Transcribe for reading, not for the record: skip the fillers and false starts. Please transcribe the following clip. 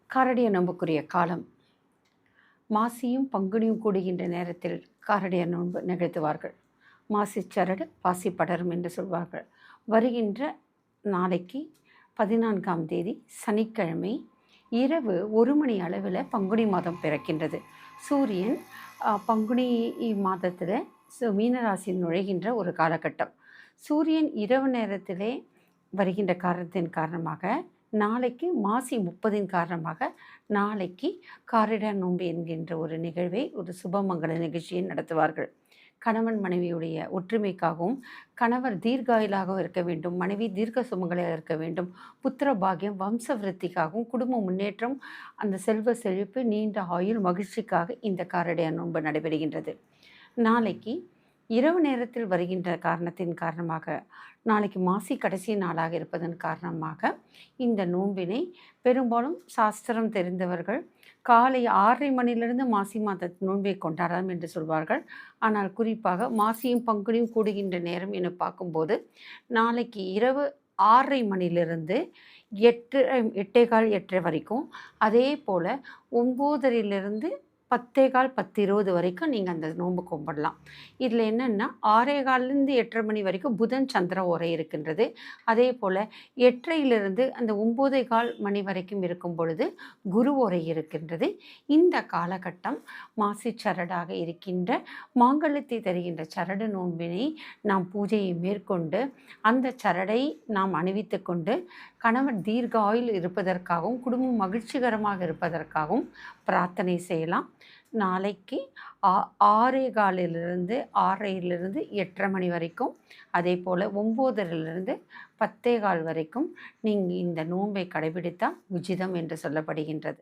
காரடைய நோன்புக்குரிய காலம் மாசியும் பங்குனியும் கூடுகின்ற நேரத்தில் காரடைய நோன்பு நிகழ்த்துவார்கள். மாசிச்சரடு பாசி படரும் என்று சொல்வார்கள். வருகின்ற நாளைக்கு 14ஆம் தேதி சனிக்கிழமை இரவு 1 மணி அளவில் பங்குனி மாதம் பிறக்கின்றது. சூரியன் பங்குனி மாதத்தில் மீனராசியில் நுழைகின்ற ஒரு காலகட்டம். சூரியன் இரவு நேரத்திலே வருகின்ற காரணத்தின் காரணமாக நாளைக்கு மாசி 30 காரணமாக நாளைக்கு காரிட நோன்பு என்கின்ற ஒரு நிகழ்வை, ஒரு சுபமங்கல நிகழ்ச்சியை நடத்துவார்கள். கணவன் மனைவியுடைய ஒற்றுமைக்காகவும், கணவர் தீர்காயுளாகவும் இருக்க வேண்டும், மனைவி தீர்க்க சுமங்கலியாக இருக்க வேண்டும், புத்திர பாக்கியம், வம்ச விருத்திக்காகவும், குடும்ப முன்னேற்றம், அந்த செல்வ செழிப்பு, நீண்ட ஆயுள், மகிழ்ச்சிக்காக இந்த காரடைய நோன்பு நடைபெறுகின்றது. நாளைக்கு இரவு நேரத்தில் வருகின்ற காரணத்தின் காரணமாக, நாளைக்கு மாசி கடைசி நாளாக இருப்பதன் காரணமாக இந்த நோன்பினை பெரும்பாலும் சாஸ்திரம் தெரிந்தவர்கள் காலை 6:30 மணிலிருந்து மாசி மாத நோன்பை கொண்டாடலாம் என்று சொல்வார்கள். ஆனால் குறிப்பாக மாசியும் பங்குனியும் கூடுகின்ற நேரம் என பார்க்கும்போது நாளைக்கு இரவு 6:30 மணிலிருந்து 8, 8:15, 8:30 வரைக்கும், அதே போல் 9:30லிருந்து 10:15, 10:20 வரைக்கும் நீங்கள் அந்த நோன்பு கும்பிடலாம். இதில் என்னென்னா 6:15லேருந்து 8:30 மணி வரைக்கும் புதன் சந்திர ஓரை இருக்கின்றது. அதே போல் 8:30லிருந்து அந்த 9:15 மணி வரைக்கும் இருக்கும் பொழுது குரு ஓரை இருக்கின்றது. இந்த காலகட்டம் மாசி சரடாக இருக்கின்ற மாங்கல்யத்தை தருகின்ற சரடு நோன்பினை நாம் பூஜையை மேற்கொண்டு அந்த சரடை நாம் அணிவித்து கொண்டு கணவர் தீர்காயுள் இருப்பதற்காகவும், குடும்பம் மகிழ்ச்சிகரமாக இருப்பதற்காகவும் பிரார்த்தனை செய்யலாம். நாளைக்கு 6:15லிருந்து 6:30லிருந்து 8:30 மணி வரைக்கும், அதே போல் 9:30லிருந்து 10:15 வரைக்கும் நீங்கள் இந்த நோன்பை கடைபிடித்தால் உச்சிதம் என்று சொல்லப்படுகின்றது.